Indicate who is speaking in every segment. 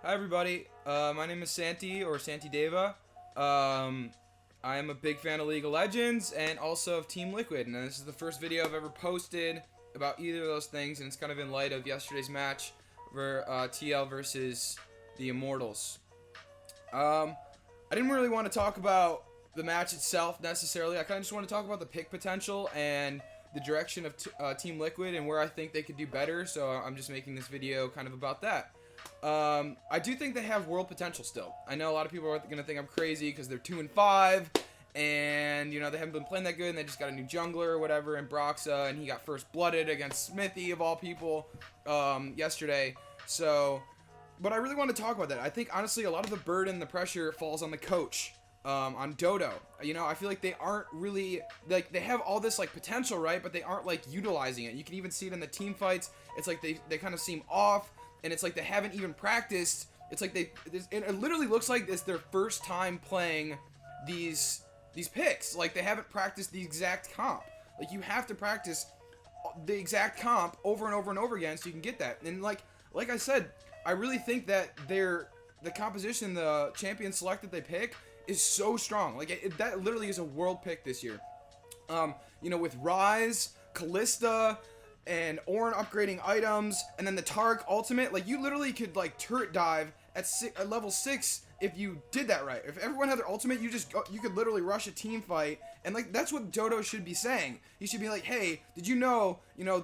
Speaker 1: Hi everybody, my name is Santi or Santi Deva. I am a big fan of League of Legends and also of Team Liquid, and this is the first video I've ever posted about either of those things, and it's kind of in light of yesterday's match for TL versus the Immortals. I didn't really want to talk about the match itself necessarily. I kind of just want to talk about the pick potential and the direction of Team Liquid and where I think they could do better, so I'm just making this video kind of about that. I do think they have world potential still. I know a lot of people are going to think I'm crazy because they're 2-5, and, you know, they haven't been playing that good, and they just got a new jungler or whatever in Broxa, and he got first blooded against Smithy, of all people, yesterday. So, but I really want to talk about that. I think, honestly, a lot of the burden, the pressure falls on the coach, on DODO. You know, I feel like they aren't really, like, they have all this, like, potential, right, but they aren't, like, utilizing it. You can even see it in the team fights. It's like they kind of seem off. And it's like they haven't even practiced. It's like it literally looks like it's their first time playing these picks. Like, they haven't practiced the exact comp. Like, you have to practice the exact comp over and over and over again so you can get that. And like I said, I really think that the composition, the champion select that they pick is so strong. Like, that literally is a world pick this year. You know, with Ryze, Kalista, and Ornn upgrading items, and then the Tark ultimate, like, you literally could, like, turret dive at level 6 if you did that right. If everyone had their ultimate, you could literally rush a team fight, and, like, that's what DODO should be saying. He should be like, hey, did you know,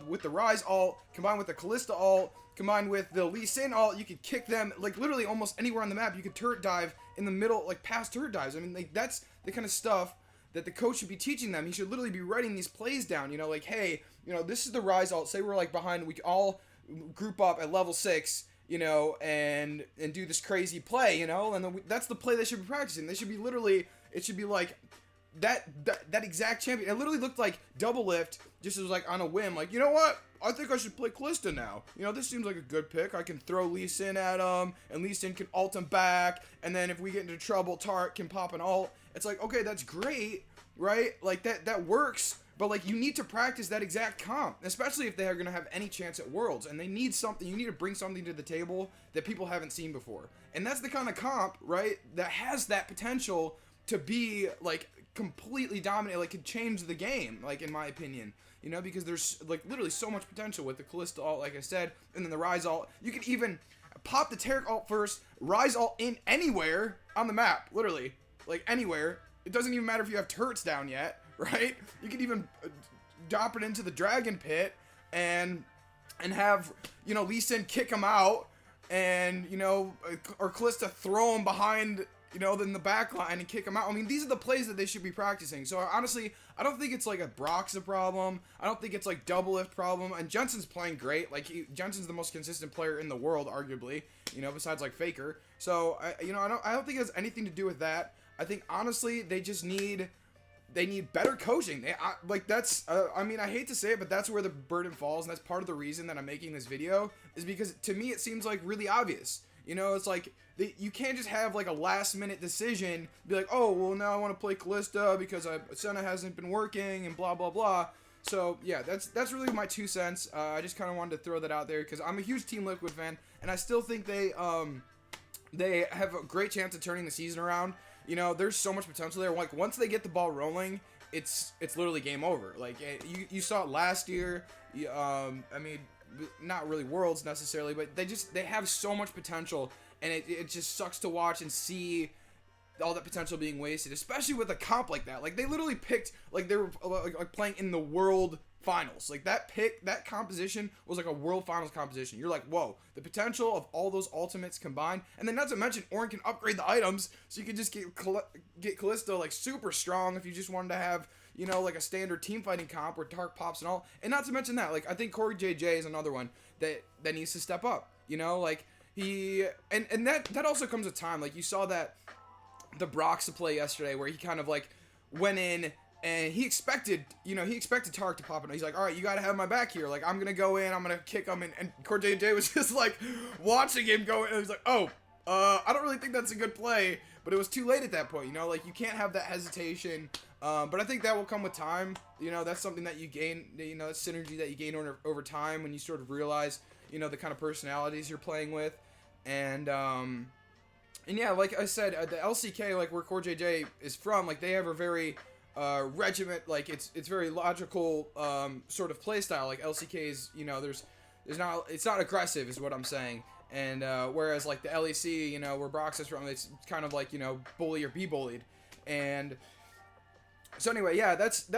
Speaker 1: with the Ryze ult, combined with the Kalista ult, combined with the Lee Sin ult, you could kick them, like, literally almost anywhere on the map. You could turret dive in the middle, like, past turret dives. I mean, like, that's the kind of stuff that the coach should be teaching them. He should literally be writing these plays down, like, hey, this is the Ryze ult. Say we're, like, behind, we all group up at level 6, and do this crazy play, and then that's the play they should be practicing. They should be literally, it should be like that exact champion. It literally looked like double lift, just as, like, on a whim, like, you know what? I think I should play Kalista now. This seems like a good pick. I can throw Lee Sin at him, and Lee Sin can ult him back, and then if we get into trouble, Tart can pop an ult. It's like, okay, that's great, right? Like, that works, but, like, you need to practice that exact comp, especially if they are going to have any chance at Worlds, and they need something. You need to bring something to the table that people haven't seen before, and that's the kind of comp, right, that has that potential to be, like, completely dominant, like, could change the game, like, in my opinion, because there's, like, literally so much potential with the Kalista ult, like I said, and then the Ryze ult. You can even pop the Taric ult first, Ryze ult in anywhere on the map, literally, like, anywhere. It doesn't even matter if you have turrets down yet, right? You can even drop it into the dragon pit and have, Lee Sin kick him out, and, or Kalista throw him behind, in the back line and kick him out. I mean, these are the plays that they should be practicing. So, honestly, I don't think it's, like, a Broxa problem. I don't think it's, like, double lift problem. And Jensen's playing great. Like, Jensen's the most consistent player in the world, arguably, besides, like, Faker. So, I don't think it has anything to do with that. I think, honestly, they need better coaching. I mean, I hate to say it, but that's where the burden falls, and that's part of the reason that I'm making this video, is because, to me, it seems, like, really obvious. It's like, you can't just have, like, a last-minute decision, be like, oh, well, now I want to play Kalista because Senna hasn't been working, and blah, blah, blah. So, yeah, that's really my 2 cents. I just kind of wanted to throw that out there, because I'm a huge Team Liquid fan, and I still think they have a great chance of turning the season around. There's so much potential there. Like, once they get the ball rolling, it's literally game over. Like, you saw it last year. I mean, not really Worlds necessarily, but they have so much potential, and it just sucks to watch and see all that potential being wasted, especially with a comp like that. Like, they literally picked, like, they were like playing in the world finals. Like, that composition was like a world finals composition. You're like, whoa, the potential of all those ultimates combined, and then not to mention Ornn can upgrade the items, so you can just get Kalista, like, super strong if you just wanted to have, like, a standard team fighting comp where Tark pops and all. And not to mention that, like, I think Corey JJ is another one that needs to step up. Like, he and that also comes with time. Like, you saw that the Broxa play yesterday where he kind of, like, went in. And he expected Tark to pop it. He's like, all right, you got to have my back here. Like, I'm going to go in, I'm going to kick him. And Corey JJ was just, like, watching him go in. And he's like, oh, I don't really think that's a good play. But it was too late at that point, Like, you can't have that hesitation. But I think that will come with time. That's something that you gain, that's synergy that you gain over time when you sort of realize, the kind of personalities you're playing with. And yeah, like I said, the LCK, like where Core JJ is from, like they have a very regiment, like it's very logical sort of play style. Like LCK's, it's not aggressive, is what I'm saying. And whereas like the LEC, where Brox is from, it's kind of like bully or be bullied. And so anyway, yeah, that's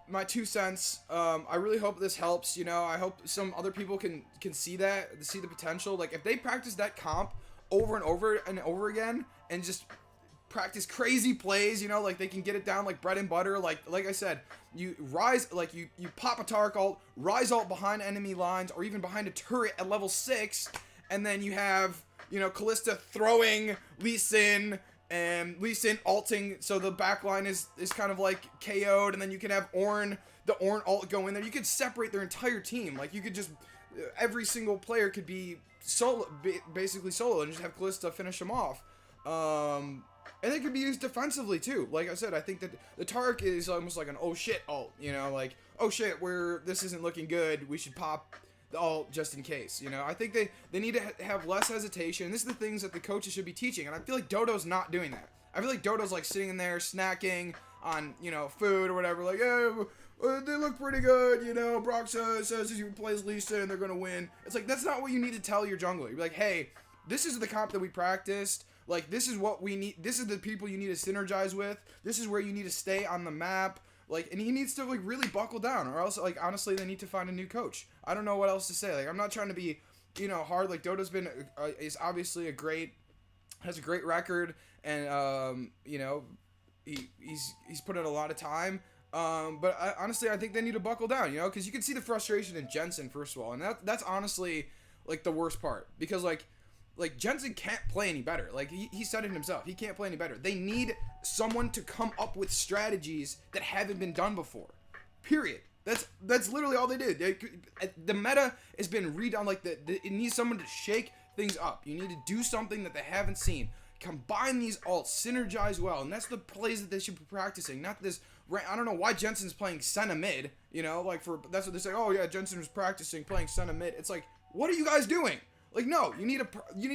Speaker 1: my 2 cents. I really hope this helps. I hope some other people can see see the potential. Like if they practice that comp over and over and over again and just practice crazy plays, like they can get it down like bread and butter. Like I said, you rise, like you pop a Tark ult, rise ult behind enemy lines or even behind a turret at level 6, and then you have Kalista throwing Lee Sin and Lee Sin ulting, so the backline is kind of like KO'd, and then you can have the Ornn ult go in there. You could separate their entire team. Like you could just every single player could be solo, basically solo, and just have Kalista finish them off. And it could be used defensively too. Like I said, I think that the Tark is almost like an oh shit ult, like oh shit, this isn't looking good, we should pop the ult just in case. I think they need to have less hesitation. This is the things that the coaches should be teaching, and I feel like Dodo's not doing that. I feel like Dodo's like sitting in there snacking on food or whatever, like they look pretty good, Brock says he plays Lisa and they're gonna win. It's like, that's not what you need to tell your jungler. You're like, hey, this is the comp that we practiced. Like, this is what we need. This is the people you need to synergize with. This is where you need to stay on the map. Like, and he needs to, like, really buckle down. Or else, like, honestly, they need to find a new coach. I don't know what else to say. Like, I'm not trying to be, hard. Like, Dodo's been, is obviously has a great record. And, he's put in a lot of time. But honestly, I think they need to buckle down, because you can see the frustration in Jensen, first of all. And that's honestly, like, the worst part. Because, like Jensen can't play any better. Like he said it himself. He can't play any better. They need someone to come up with strategies that haven't been done before. Period. That's literally all they did. The meta has been redone. Like it needs someone to shake things up. You need to do something that they haven't seen. Combine these ults, synergize well, and that's the plays that they should be practicing. Not this. I don't know why Jensen's playing Senna mid. That's what they say. Oh yeah, Jensen was practicing playing Senna mid. It's like, what are you guys doing? Like, no, you need to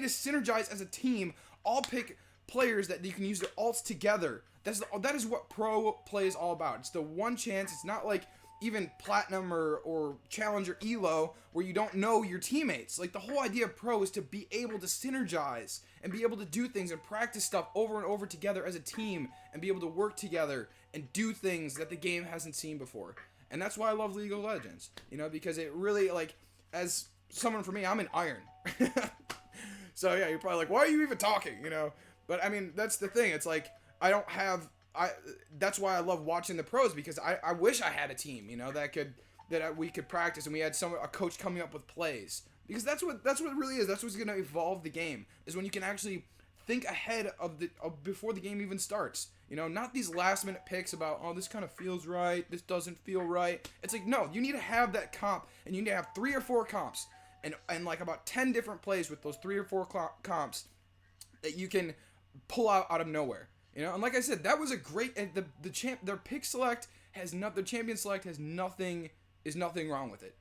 Speaker 1: synergize as a team. All pick players that you can use their ults together. That is what pro play is all about. It's the one chance. It's not like even Platinum or Challenger Elo where you don't know your teammates. Like, the whole idea of pro is to be able to synergize and be able to do things and practice stuff over and over together as a team and be able to work together and do things that the game hasn't seen before. And that's why I love League of Legends, because it really, like, as someone, for me, I'm in Iron. So yeah, you're probably like, why are you even talking, but I mean, that's the thing. It's like, that's why I love watching the pros, because I wish I had a team, that we could practice, and we had a coach coming up with plays, because that's what it really is. That's what's going to evolve the game, is when you can actually think ahead of before the game even starts. Not these last minute picks about, oh, this kind of feels right, this doesn't feel right. It's like, no, you need to have that comp, and you need to have 3 or 4 comps, and like about 10 different plays with those 3 or 4 comps that you can pull out of nowhere. And like I said, that was a great, and their pick select the champion select is nothing wrong with it.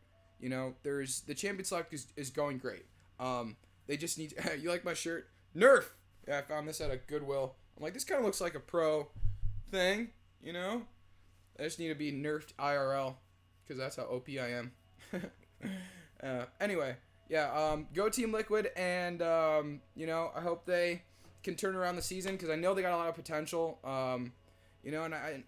Speaker 1: There's the champion select is going great. They just need to, you like my shirt? Nerf. Yeah, I found this at a Goodwill. I'm like, this kind of looks like a pro thing, I just need to be nerfed IRL, because that's how OP I am. Anyway, yeah, go Team Liquid, and, I hope they can turn around the season, because I know they got a lot of potential, and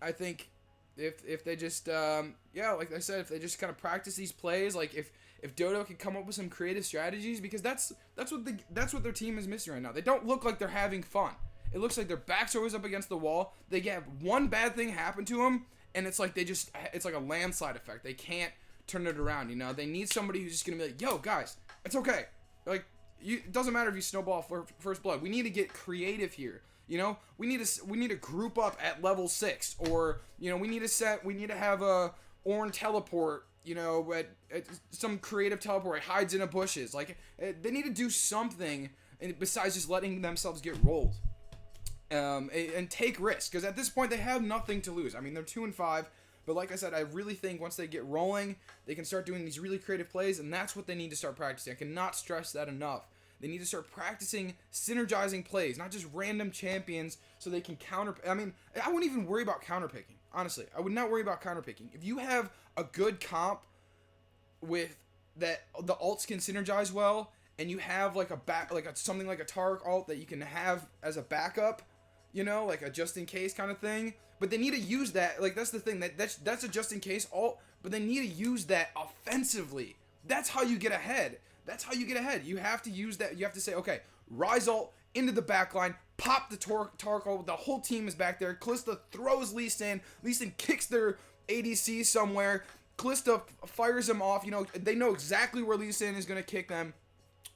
Speaker 1: I think if they just, like I said, if they just kind of practice these plays, like if Dodo can come up with some creative strategies, because that's what their team is missing right now. They don't look like they're having fun. It looks like their backs are always up against the wall. They get one bad thing happen to them, and it's like it's like a landslide effect. They can't turn it around, They need somebody who's just going to be like, yo, guys, it's okay. Like, it doesn't matter if you snowball for first blood. We need to get creative here. We need to group up at level 6, or, we need to have a Ornn teleport, at some creative teleport. It hides in the bushes. Like, they need to do something besides just letting themselves get rolled. And take risks, because at this point they have nothing to lose. I mean, they're 2-5, but like I said, I really think once they get rolling, they can start doing these really creative plays, and that's what they need to start practicing. I cannot stress that enough. They need to start practicing synergizing plays, not just random champions, so they can counter. I mean, I wouldn't even worry about counterpicking. Honestly, I would not worry about counterpicking. If you have a good comp with that, the alts can synergize well, and you have like something like a Tark alt that you can have as a backup, you know, like a just in case kind of thing. But they need to use that. Like, that's the thing, that's a just in case alt, but they need to use that offensively. That's how you get ahead. That's how you get ahead. You have to use that. You have to say, okay, Rise ult into the backline, pop the Tark ult. The whole team is back there. Kalista throws Lee Sin. Lee Sin kicks their ADC somewhere. Kalista fires them off. You know, they know exactly where Lee Sin is going to kick them,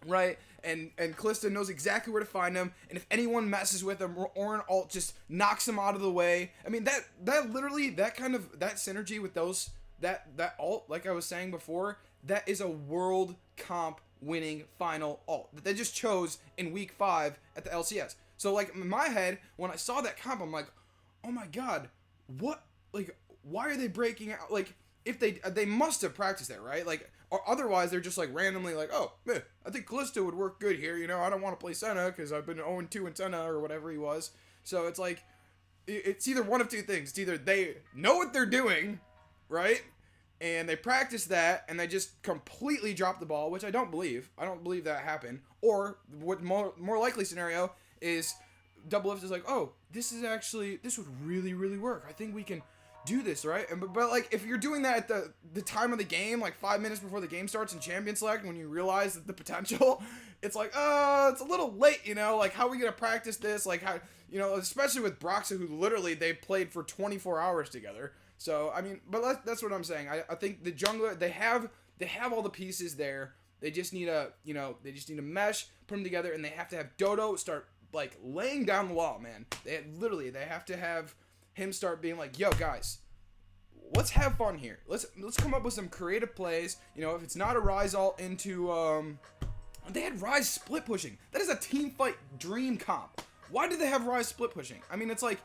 Speaker 1: right? And Kalista knows exactly where to find them. And if anyone messes with them, or an ult just knocks them out of the way. I mean, that literally, that synergy with those, that ult, like I was saying before, that is a world comp winning final ult that they just chose in week 5 at the LCS. So, like, in my head, when I saw that comp, I'm like, oh my god, what, like, why are they breaking out? Like, if they must have practiced that, right? Like, or otherwise they're just like randomly like, oh, man, I think Kalista would work good here, you know, I don't want to play Senna because I've been 0-2 in Senna or whatever he was. So it's like, it's either one of two things. It's either they know what they're doing, right? And they practice that, and they just completely drop the ball, which I don't believe. I don't believe that happened. Or, what more likely scenario is Double Lift is like, oh, this would really, really work. I think we can do this, right? But like, if you're doing that at the time of the game, like 5 minutes before the game starts in Champion Select, when you realize the potential, it's like, it's a little late, you know? Like, how are we going to practice this? Like, how, you know, especially with Broxa, who literally, they played for 24 hours together. So, I mean, but that's what I'm saying. I think the jungler, they have all the pieces there. They just need to, you know, mesh, put them together, and they have to have Dodo start, like, laying down the law, man. They have to have him start being like, yo, guys, let's have fun here. Let's come up with some creative plays. You know, if it's not a Rise ult into, they had Rise split pushing. That is a team fight dream comp. Why did they have Rise split pushing? I mean, it's like,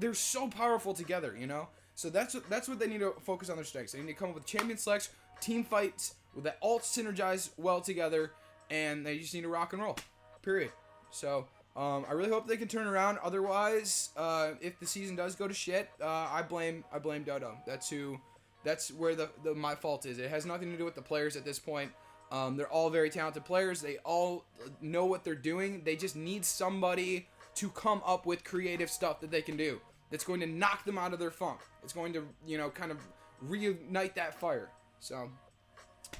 Speaker 1: they're so powerful together, you know? So that's what they need to focus on their strengths. They need to come up with champion selects, team fights, with that alt synergize well together, and they just need to rock and roll. Period. So, I really hope they can turn around. Otherwise, if the season does go to shit, I blame DODO. That's where my fault is. It has nothing to do with the players at this point. They're all very talented players. They all know what they're doing. They just need somebody to come up with creative stuff that they can do. That's going to knock them out of their funk. It's going to, you know, kind of reignite that fire. So,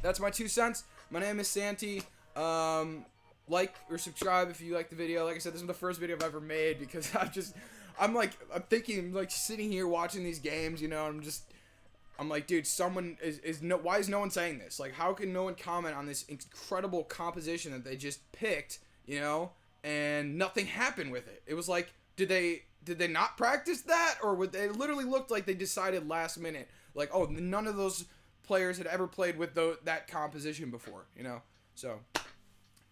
Speaker 1: that's my 2 cents. My name is Santi. Like or subscribe if you like the video. Like I said, this is the first video I've ever made because I'm thinking, like, sitting here watching these games, you know, I'm like, dude, someone why is no one saying this? Like, how can no one comment on this incredible composition that they just picked, you know, and nothing happened with it? It was like, did they not practice that, or they literally looked like they decided last minute, like, oh, none of those players had ever played with that composition before, you know? So,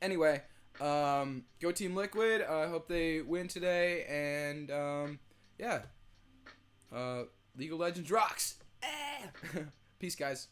Speaker 1: anyway, go Team Liquid. I hope they win today, and yeah, League of Legends rocks. Peace, guys.